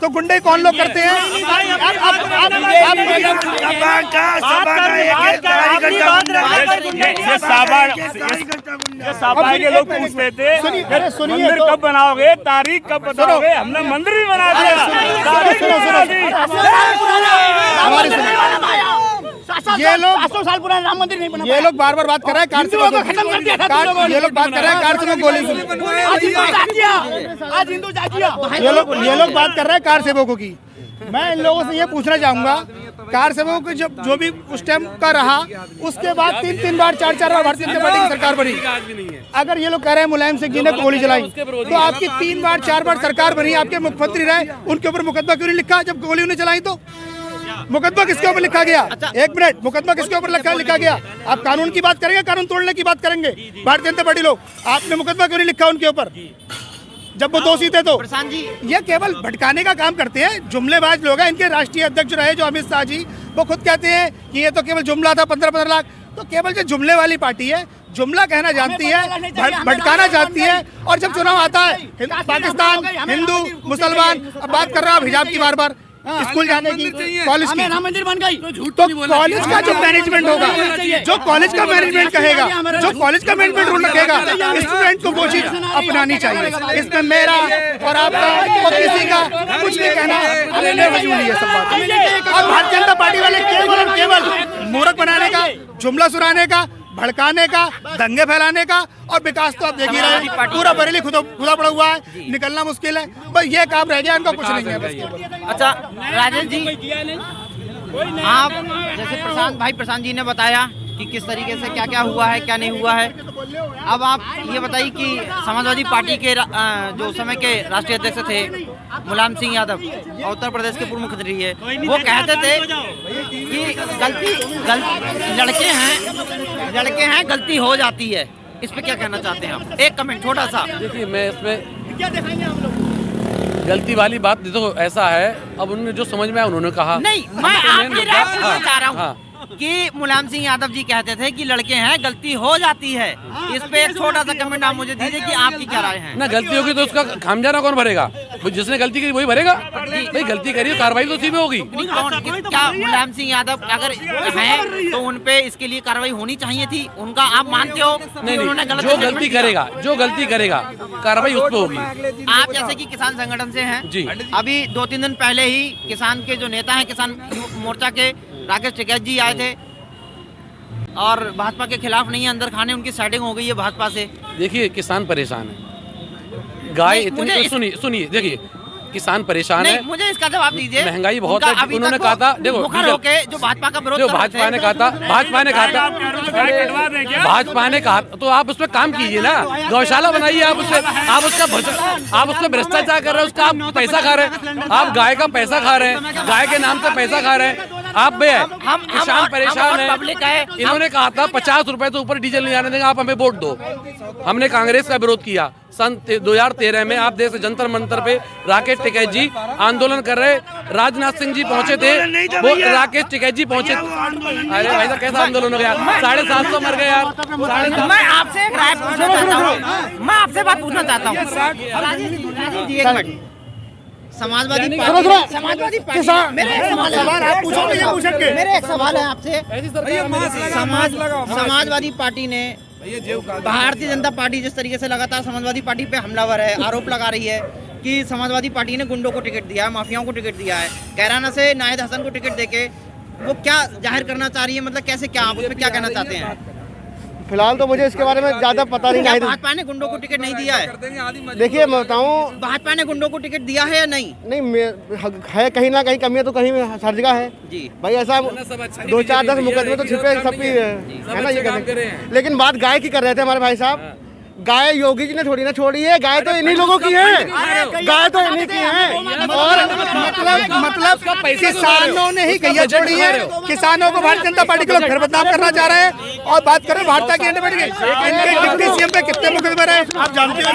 तो गुंडे कौन लोग करते हैं? ये लोग पूछ रहे थे मंदिर कब बनाओगे, तारीख कब बताओगे? हमने मंदिर भी बना दिया। ये लोग 800 साल पुराना राम मंदिर नहीं बना। ये लोग बार बार बात कर रहे हैं कार से खत्म कर दिया था। ये लोग बात कर रहे हैं कार से गोली सुनी। आज हिंदू जातिया ये लोग बात कर रहे हैं कार सेवकों की। मैं इन लोगों से ये पूछना चाहूंगा, कार सेवकों की जो भी उस टाइम का रहा, उसके बाद 3 बार 4 बार भारतीय जनता पार्टी की सरकार बनी। अगर ये लोग कह रहे हैं मुलायम सिंह जी ने गोली चलाई, तो आपकी 3 बार 4 बार सरकार बनी, आपके मुख्यमंत्री रहे, उनके ऊपर मुकदमा क्यों नहीं लिखा जब गोली उन्हें चलाई? तो मुकदमा किसके ऊपर लिखा गया? एक मिनट, मुकदमा किसके ऊपर लिखा गया? आप कानून की बात करेंगे, कानून तोड़ने की बात करेंगे? भारतीय जनता पार्टी लोग, आपने मुकदमा क्यों नहीं लिखा उनके ऊपर जब वो दोषी थे? तो ये केवल भटकाने का काम करते हैं, जुमलेबाज लोग हैं। इनके राष्ट्रीय अध्यक्ष रहे जो अमित शाह जी, वो खुद कहते हैं कि ये तो केवल जुमला था, 15 लाख। तो केवल जो जुमले वाली पार्टी है, जुमला कहना जानती है, भटकाना जानती है। और जब चुनाव आता है, पाकिस्तान, हिंदू, मुसलमान, अब बात कर रहा हूँ हिजाब की, बार स्कूल जाने की, कॉलेज की, राम मंदिर बन गई। तो कॉलेज का जो मैनेजमेंट होगा, जो कॉलेज का मैनेजमेंट कहेगा, जो कॉलेज का मैनेजमेंट रूल रखेगा, स्टूडेंट को वो चीज अपनानी चाहिए। इसमें मेरा और आपका और किसी का कुछ नहीं कहना, बेवजूली है सब बात। और भारतीय जनता पार्टी वाले केवल मूर्ख बनाने का, जुमला सुनाने का, भड़काने का, दंगे फैलाने का, और विकास तो आप देख ही रहे हैं, पूरा बरेली खुदा पड़ा हुआ है, निकलना मुश्किल है। बस ये काम रह गया, इनका कुछ नहीं है बस। अच्छा राजेश जी, आप जैसे प्रशांत जी ने बताया कि किस तरीके से क्या क्या हुआ है, क्या नहीं हुआ है। अब आप ये बताइए कि समाजवादी पार्टी के जो समय के राष्ट्रीय अध्यक्ष थे मुलायम सिंह यादव, उत्तर प्रदेश के पूर्व मुख्यमंत्री है, वो कहते थे कि गलती लड़के हैं गलती हो जाती है। इस पे क्या कहना चाहते हैं आप? एक कमेंट छोटा सा। देखिए, मैं इसमें गलती वाली बात देखो ऐसा है, अब उन्होंने जो समझ में आया उन्होंने कहा। नहीं, मैं आपकी राय पूछना चाह रहा हूँ कि मुलायम सिंह यादव जी कहते थे कि लड़के हैं गलती हो जाती है। इस पे एक छोटा सा कमेंट आप मुझे दीजिए कि आपकी क्या राय है? ना गलती होगी तो उसका खामियाजा कौन भरेगा? जिसने गलती करी वही भरेगा। भाई गलती करी, कार्रवाई तो उसी में होगी। क्या मुलायम सिंह यादव अगर हैं तो उन पे इसके लिए कार्रवाई होनी चाहिए थी? उनका आप मानते हो? नहीं, जो गलती करेगा कार्रवाई उस पर होगी। आप जैसे कि किसान संगठन से हैं जी, अभी 2-3 दिन पहले ही किसान के जो नेता हैं, किसान मोर्चा के राकेश टिकैत जी आए थे और भाजपा के खिलाफ नहीं है, अंदर खाने उनकी सेटिंग हो गई है भाजपा से। देखिए, किसान परेशान है, गाय इतनी, सुनिए देखिए, किसान परेशान है। मुझे इसका जवाब दीजिए। महंगाई बहुत है। उन्होंने कहा था, देखो जो भाजपा का विरोध, जो भाजपा ने कहा था, तो आप उस पर काम कीजिए ना, गौशाला बनाइए। आप उसका भ्रष्टाचार कर रहे हैं, उसका आप पैसा खा रहे हैं, आप गाय का पैसा खा रहे हैं, गाय के नाम से पैसा खा रहे हैं आप। किसान परेशान है। इन्होंने कहा था 50 रुपए से ऊपर डीजल नहीं आने देंगे, आप हमें वोट दो। हमने कांग्रेस का विरोध किया। सन 2013 में आप देख जंतर मंतर पे राकेश टिकैत जी आंदोलन कर रहे, राजनाथ सिंह जी पहुंचे थे, वो राकेश टिकैत जी पहुंचे। अरे भाई साहब, कैसा आंदोलन हो गया? 750 मर गए यार। मैं आपसे एक राय पूछना चाहता हूँ, मैं आपसे बात पूछना चाहता हूँ। समाजवादी पार्टी, मेरे एक सवाल है आपसे। समाजवादी पार्टी ने, भारतीय जनता पार्टी जिस तरीके से लगातार समाजवादी पार्टी पे हमलावर है, आरोप लगा रही है कि समाजवादी पार्टी ने गुंडों को टिकट दिया है, माफियाओं को टिकट दिया है, कैराना से नाहिद हसन को टिकट देके वो क्या जाहिर करना चाह रही है? मतलब कैसे, क्या आप उसमें क्या कहना चाहते हैं? फिलहाल तो मुझे इसके बारे में ज्यादा पता नहीं। भाजपा ने गुंडों को टिकट नहीं दिया है? देखिए, मैं बताऊँ, भाजपा ने गुंडों को टिकट दिया है या नहीं? नहीं है, कहीं ना कहीं कमियां तो कहीं हर जगह है जी भाई। ऐसा 2-4-10 मुकदमे तो छिपे सब है ना, ये कहते। लेकिन बात गाय की कर रहे थे हमारे भाई साहब। गाय योगी जी ने थोड़ी ना छोड़ी है, गाय तो इन्हीं लोगों की है, गाय तो इन्हीं की है। और मतलब किसानों ने ही गैया छोड़ी है। किसानों को भारतीय जनता पार्टी के लोग फिर बदनाम करना चाह रहे हैं। और बात करें भाजपा की, इनके डिप्टी सीएम पे कितने मुकदमे रहे आप जानते हैं।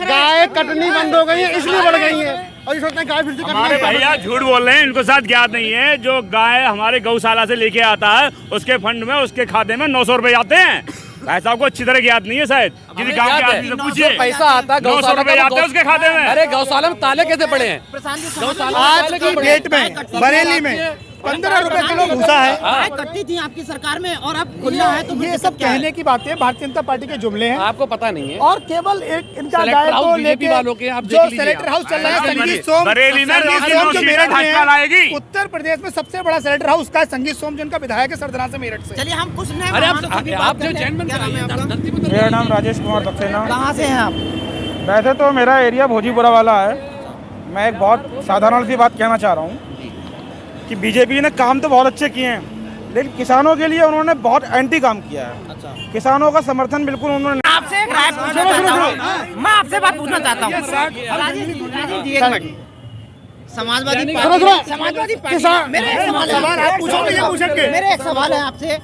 गाय कटनी बंद हो गई है, इसलिए बढ़ गई है। और ये सोचते हैं गाय फिर से हमारे भैया झूठ बोल रहे हैं, इनको साथ ज्ञात नहीं है। जो गाय हमारे गौशाला से लेके आता है, उसके फंड में, उसके खाते में 900 रुपए आते हैं। भाई साहब को अच्छी तरह याद नहीं है शायद, किसी गांव के आदमी से पूछिए। जो पैसा आता है 900 गौशाला रुपए आते हैं उसके खाते में। अरे गौशाला में ताले कैसे पड़े हैं? आज की डेट में बरेली में 15 रुपए किलो भूसा है। कट्टी थी आपकी सरकार में और अब खुला है तो ये सब कहने की बातें भारतीय जनता पार्टी के जुमले हैं आपको पता नहीं है। और केवल एक इनका सेलेक्टर गाय हाउस को बीजेपी लेके वालों के आप जो देख लीजिए सेलेक्टर हाउस चल रहा है संगीत सोम, बरेली में संगीत सोम जो मेरठ में भाजपा लाएगी। है, उत्तर प्रदेश में सबसे बड़ा सेलेक्टर हाउस का है संगीत सोम, जिनका विधायक है सरदरा से मेरठ से। चलिए हम कुछ अरे आप जो चैनमैन मेरा नाम राजेश कुमार सक्सेना। कहाँ से हैं आप? वैसे तो मेरा एरिया भोजीपुरा वाला है। मैं एक बहुत साधारण सी बात कहना चाह रहा हूँ कि बीजेपी ने काम तो बहुत अच्छे किए हैं, लेकिन किसानों के लिए उन्होंने बहुत एंटी काम किया है। अच्छा। किसानों का समर्थन बिल्कुल उन्होंने आपसे एक राय पूछना चाहता हूँ। मैं आपसे बात पूछना चाहता हूँ। राजेश जी एक मिनट। समाजवादी पार्टी मेरे एक सवाल है आपसे।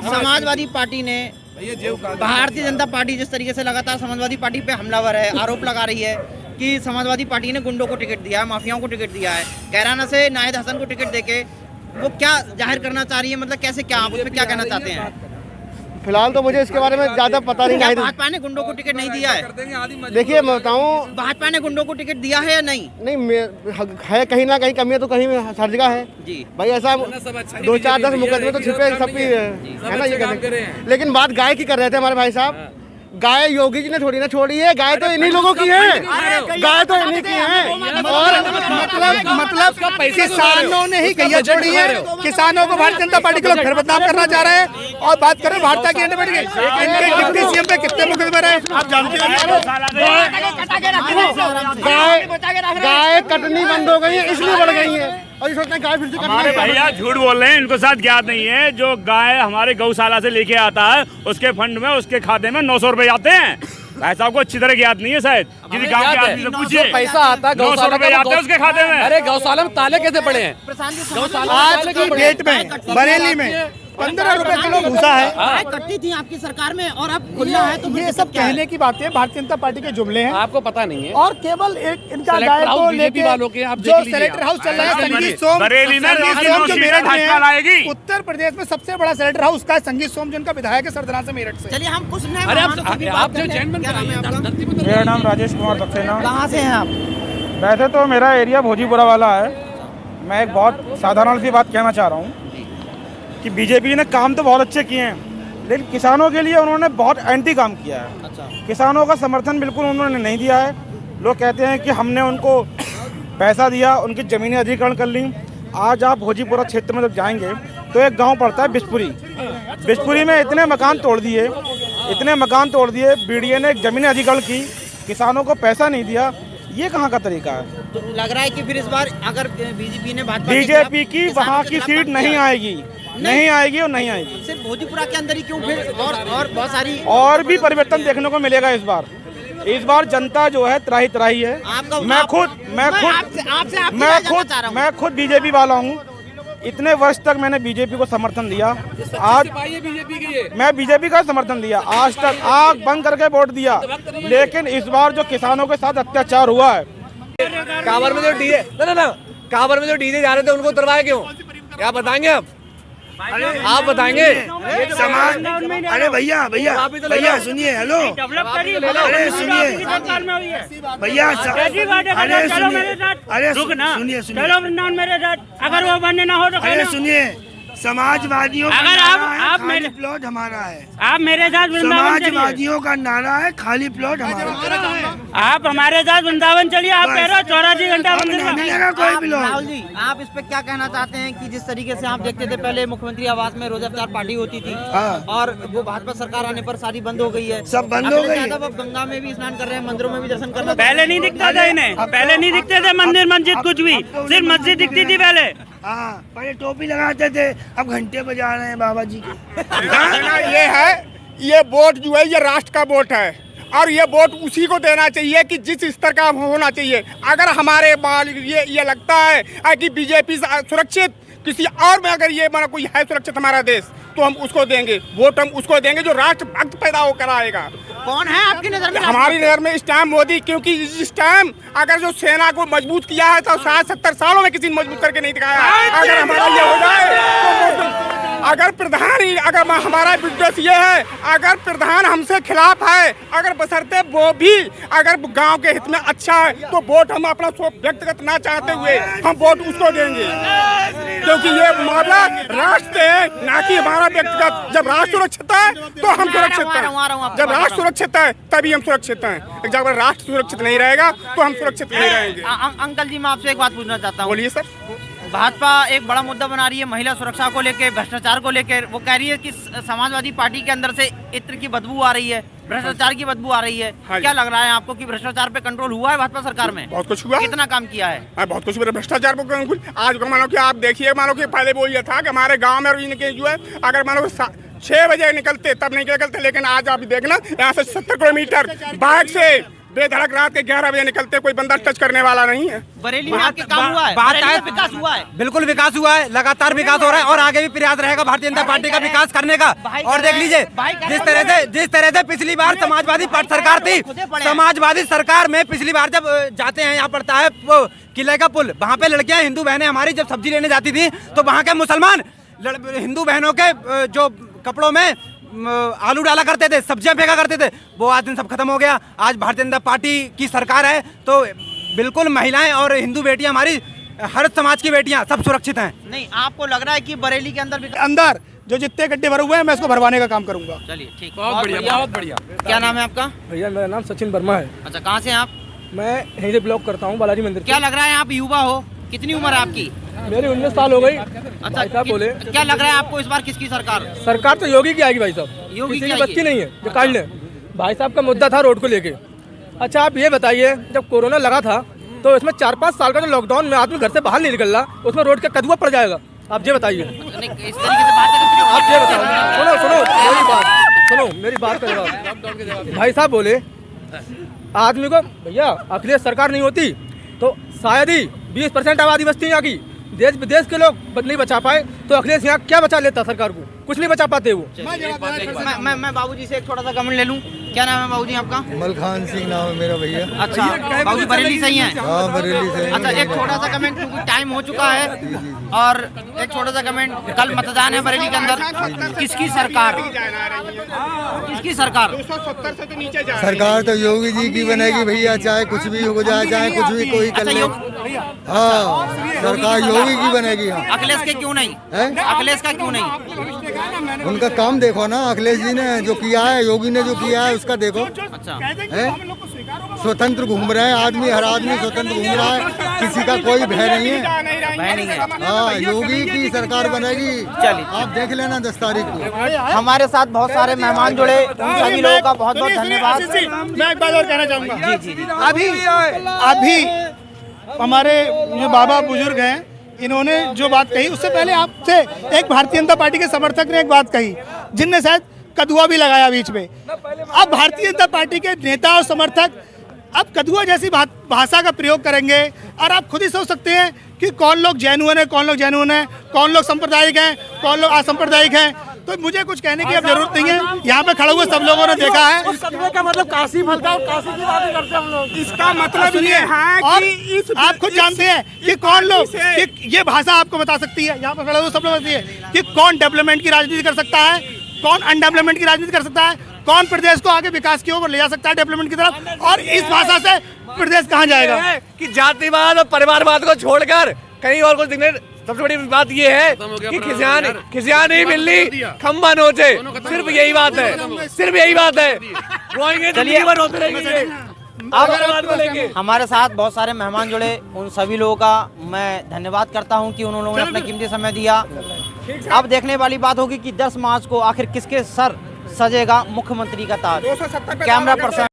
समाजवादी पार्टी ने भारतीय जनता पार्टी जिस तरीके से लगातार समाजवादी पार्टी पे हमलावर है, आरोप लगा रही है कि समाजवादी पार्टी ने गुंडों को टिकट दिया है, माफियाओं को टिकट दिया है, कैराना से नाहिद हसन को टिकट देके वो क्या जाहिर करना चाह रही है? मतलब कैसे, क्या आप उसमें क्या कहना चाहते हैं? फिलहाल तो मुझे इसके बारे में ज्यादा पता नहीं है। भाजपा ने गुंडों को टिकट नहीं दिया है? देखिए मैं बताऊँ, भाजपा ने गुंडों को टिकट दिया है या नहीं? है कहीं ना कहीं कमियां तो कहीं हर जगह है जी भाई। ऐसा 2-4-10 मुकदमे तो छिपे सबकी है ना, ये कहते। लेकिन बात गाय की कर रहे थे हमारे भाई साहब। गाय योगी जी ने थोड़ी ना छोड़ी है, गाय तो इन्हीं लोगों की है, गाय तो इन्हीं की है। और मतलब किसानों ने ही गैया छोड़ी है। किसानों को भारतीय जनता पार्टी के लोग फिर बदनाम करना चाह रहे हैं। और बात करें भारतीय की इंडिपेंडेंट की, इनके डिप्टी सीएम पे कितने मुकदमे रहे आप जानते हैं? गाय कटनी बंद हो गई है, इसलिए बढ़ गई है। और ये सोचते हैं गाय फिर से हमारे भैया झूठ बोल रहे हैं, इनको साथ ज्ञात नहीं है। जो गाय हमारे गौशाला से लेके आता है उसके फंड में, उसके खाते में 900 रुपए आते हैं। भाई साहब को अच्छी तरह याद नहीं है शायद, किसी गांव के आदमी से पूछिए। पैसा आता है 900 रुपए आते हैं उसके खाते में। अरे गौशाला में ताले कैसे पड़े हैं? आज की डेट में बरेली में 15 रुपए किलो भूसा है। कट्टी थी आपकी सरकार में और अब खुला है तो ये सब कहने की बातें भारतीय जनता पार्टी के जुमले हैं आपको पता नहीं है। और केवल एक इनका सेलेक्टर गाय हाउस को बीजेपी लेके वालों के आप जो देख लीजिए। सेलेक्टर हाउस चल रहा है संगीत सोम, बरेली में संगीत सोम जो मेरठ में भाजपा लाएगी। है, उत्तर प्रदेश में सबसे बड़ा सेलेक्टर हाउस का है संगीत सोम, जिनका विधायक है सरदरा से मेरठ से। चलिए हम कुछ नए अरे मेहमानों से भी बात आप जो करते हैं। चैनमैन क्या नाम है आपका? मेरा नाम राजेश कुमार सक्सेना। कहाँ से हैं आप? वैसे तो मेरा एरिया भोजीपुरा वाला है। मैं एक बहुत साधारण सी बात कहना चाह रहा हूँ कि बीजेपी ने काम तो बहुत अच्छे किए हैं, लेकिन किसानों के लिए उन्होंने बहुत एंटी काम किया है। अच्छा। किसानों का समर्थन बिल्कुल उन्होंने नहीं दिया है। लोग कहते हैं कि हमने उनको पैसा दिया, उनकी ज़मीनें अधिग्रहण कर ली। आज आप भोजीपुरा क्षेत्र में जब जाएंगे तो एक गांव पड़ता है बिशपुरी। बिशपुरी में इतने मकान तोड़ दिए, बीडीए ने ज़मीनें अधिग्रहण की, किसानों को पैसा नहीं दिया। ये कहाँ का तरीका है? तो लग रहा है कि फिर इस बार अगर बीजेपी की वहाँ की सीट नहीं आएगी, नहीं आएगी और नहीं आएगी। सिर्फ भोजपुरा के अंदर ही क्यों, फिर और बहुत सारी और भी परिवर्तन देखने को मिलेगा इस बार। इस बार जनता जो है त्राही त्राही है। मैं खुद बीजेपी वाला हूँ। इतने वर्ष तक मैंने बीजेपी को समर्थन दिया। आज मैं बीजेपी का समर्थन दिया, आज तक आंख बंद करके वोट दिया। लेकिन इस बार जो किसानों के साथ अत्याचार हुआ है, कांवर में जो डीजे कांवर में जो डीजे जा रहे थे उनको उतरवाए क्यों? क्या बताएंगे आप बताएंगे? समाज, अरे भैया सुनिए, हेलो, अरे सुनिए भैया, अरे सुनिए, चलो वृंदावन मेरे साथ, अगर वो बनने ना हो तो अरे सुनिए, समाजवादियों अगर आप खाली प्लॉट हमारा है। आप मेरे साथ वृंदावन चलिए। समाजवादियों का नारा है खाली प्लॉट हमारा। आप हमारे साथ वृंदावन चलिए। आप कह रहे हो 84 घंटा मंदिर में मिलेगा कोई भी लोग। राहुल जी, आप इस पे क्या कहना चाहते हैं कि जिस तरीके से आप देखते थे पहले मुख्यमंत्री आवास में रोज अफ्तार पार्टी होती थी और वो भाजपा सरकार आने पर सारी बंद हो गई है, सब बंद हो गई है। अब गंगा में भी स्नान कर रहे हैं, मंदिरों में भी दर्शन कर रहे हैं। पहले नहीं दिखता था इन्हें, पहले नहीं दिखते थे मंदिर मस्जिद कुछ भी, सिर्फ मस्जिद दिखती थी पहले। हाँ, पहले टोपी लगाते थे, अब घंटे बजा रहे हैं बाबा जी के। ये है, ये वोट जो है ये राष्ट्र का वोट है और ये वोट उसी को देना चाहिए कि जिस स्तर का होना चाहिए। अगर हमारे ये लगता है कि बीजेपी सुरक्षित, किसी और में अगर ये कोई है सुरक्षित हमारा देश, तो हम उसको देंगे वोट, हम उसको देंगे जो राष्ट्र भक्त पैदा होकर आएगा। कौन है आपकी नजर में? हमारी नजर में इस टाइम मोदी, क्योंकि इस टाइम अगर जो सेना को मजबूत किया है तो 60-70 सालों में किसी ने मजबूत करके नहीं दिखाया। अगर हमारा ये हो जाए तो अगर प्रधान ही अगर हमारा विश्वास ये है, अगर प्रधान हमसे खिलाफ है, अगर बशर्ते वो भी अगर गांव के हित में अच्छा है तो वोट हम अपना व्यक्तिगत ना चाहते हुए हम वोट उसको देंगे, क्योंकि ये मामला राष्ट्र है ना कि हमारा व्यक्तिगत। जब राष्ट्र सुरक्षित है तो हम सुरक्षित हैं, जब राष्ट्र सुरक्षित है तभी हम सुरक्षित हैं। जब राष्ट्र सुरक्षित नहीं रहेगा तो हम सुरक्षित नहीं रहेंगे। अंकल जी, मैं आपसे एक बात पूछना चाहता हूँ। बोलिए सर। भाजपा एक बड़ा मुद्दा बना रही है महिला सुरक्षा को लेकर, भ्रष्टाचार को लेकर। वो कह रही है कि समाजवादी पार्टी के अंदर से इत्र की बदबू आ रही है, भ्रष्टाचार की बदबू आ रही है। क्या लग रहा है आपको कि भ्रष्टाचार पे कंट्रोल हुआ है भाजपा सरकार में? बहुत कुछ हुआ। कितना काम किया है? बहुत कुछ। भ्रष्टाचार को आज मानो कि आप देखिए, मानो कि पहले वो ये था कि हमारे गाँव में जो है अगर मानो 6 बजे निकलते तब नहीं निकलते, लेकिन आज आप देखना यहाँ से 70 किलोमीटर बाइक से बेधड़क रात के 11 बजे निकलते, कोई बंदा टच करने वाला नहीं है। बरेली में आपके काम हुआ है? बात है, विकास हुआ है, बिल्कुल विकास हुआ है, लगातार विकास हो रहा है और आगे भी प्रयास रहेगा भारतीय जनता पार्टी का विकास करने का। और देख लीजिए जिस तरह से पिछली बार समाजवादी पार्टी सरकार थी, समाजवादी सरकार में पिछली बार जब जाते हैं, यहाँ पड़ता है वो किले का पुल, वहाँ पे लड़कियाँ हिंदू बहनें हमारी जब सब्जी लेने जाती थी तो वहाँ के मुसलमान हिंदू बहनों के जो कपड़ों में आलू डाला करते थे, सब्जियां फेंका करते थे, वो आज दिन सब खत्म हो गया। आज भारतीय जनता पार्टी की सरकार है तो बिल्कुल महिलाएं और हिंदू बेटियां, हमारी हर समाज की बेटियां सब सुरक्षित हैं। नहीं, आपको लग रहा है कि बरेली के अंदर जो जितने गड्ढे भरे हुए हैं मैं इसको भरवाने का काम करूंगा। चलिए ठीक, बहुत बढ़िया, बहुत बढ़िया। क्या नाम है आपका? भैया मेरा नाम सचिन वर्मा है। अच्छा, कहाँ से आप? मैं यहीं से ब्लॉग करता हूँ, बालाजी मंदिर। क्या लग रहा है आप युवा हो, कितनी उम्र है आपकी? मेरी 19 साल हो गई। अच्छा, साहब बोले क्या लग रहा है आपको इस बार किसकी सरकार? सरकार तो योगी की आएगी भाई साहब, योगी किसी की बच्ची नहीं है जो काट ले। भाई साहब का मुद्दा था रोड को लेके। अच्छा आप ये बताइए, जब कोरोना लगा था तो इसमें 4-5 साल का जो लॉकडाउन में आदमी घर से बाहर नहीं निकल रहा, उसमें रोड का कदुआ पड़ जाएगा? आप ये बताइए। इस तरीके से बात आप ये बताओ, सुनो मेरी बात का जवाब। भाई साहब बोले आदमी को, भैया अखिलेश सरकार नहीं होती तो शायद ही 20% आबादी बचती है यहाँ की, देश विदेश के लोग नहीं बचा पाए तो अखिलेश यहाँ क्या बचा लेता सरकार को? कुछ नहीं बचा पाते वो। मैं बाबूजी से एक छोटा सा कमेंट ले लूं। क्या नाम है बाबूजी आपका? मलखान सिंह नाम है मेरा भैया। अच्छा बाबूजी बरेली से ही हैं? हाँ बरेली से। अच्छा एक छोटा सा कमेंट, क्योंकि टाइम हो चुका है, और एक छोटा सा कमेंट, कल मतदान है बरेली के अंदर, किसकी सरकार? किसकी सरकार? 270 से तो नीचे जा सरकार तो योगी जी की बनेगी भैया, चाहे कुछ भी हो जाए, चाहे कुछ भी कोई कर ले। हाँ सरकार योगी की बनेगी। अखिलेश के क्यों नहीं? अखिलेश का क्यों नहीं? उनका काम देखो ना, अखिलेश जी ने जो किया है, योगी ने जो किया है उसका देखो। अच्छा स्वतंत्र घूम रहे हैं आदमी, हर आदमी स्वतंत्र घूम रहा है, किसी का कोई भय नहीं है। भय नहीं है। हाँ योगी की सरकार बनेगी। चलिए आप देख लेना 10 तारीख को। हमारे साथ बहुत सारे मेहमान जुड़े, उन सभी लोगों का बहुत बहुत धन्यवाद। मैं एक बात और कहना चाहूँगा। जी जी। अभी हमारे जो बाबा बुजुर्ग हैं, इन्होंने जो बात कही, उससे पहले आपसे एक भारतीय जनता पार्टी के समर्थक ने एक बात कही, जिनने शायद कदुआ भी लगाया बीच में। अब भारतीय जनता पार्टी के नेता और समर्थक अब कदुआ जैसी भाषा का प्रयोग करेंगे, और आप खुद ही सोच सकते हैं कि कौन लोग जैनुअन है, कौन लोग जैनुअन है, कौन लोग सांप्रदायिक हैं, कौन लोग असांप्रदायिक हैं। तो मुझे कुछ कहने की अब जरूरत नहीं है, यहाँ पे खड़े हुए सब लोगों ने देखा है। का मतलब काशी भलता और काशी की बातें करते हम लोग। इसका मतलब ये है और कि आप खुद जानते हैं कि कौन लोग, कि ये भाषा आपको बता सकती है, यहाँ पे खड़े हुए सब लोग बताती है कि कौन डेवलपमेंट की राजनीति कर सकता है, कौन अनडेवलपमेंट की राजनीति कर सकता है, कौन प्रदेश को आगे विकास की ओर ले जा सकता है डेवलपमेंट की तरफ, और इस भाषा से प्रदेश कहाँ जाएगा? कि जातिवाद और परिवारवाद को छोड़कर कहीं और कुछ दिखने, सबसे बड़ी बात ये है कि खिसियान नहीं मिलनी, खम्बा नोचे, सिर्फ यही बात है, सिर्फ यही बात है। हमारे साथ बहुत सारे मेहमान जुड़े, उन सभी लोगों का मैं धन्यवाद करता हूं कि उन्होंने अपना कीमती समय दिया। अब देखने वाली बात होगी कि 10 मार्च को आखिर किसके सर सजेगा मुख्यमंत्री का ताज। Camera person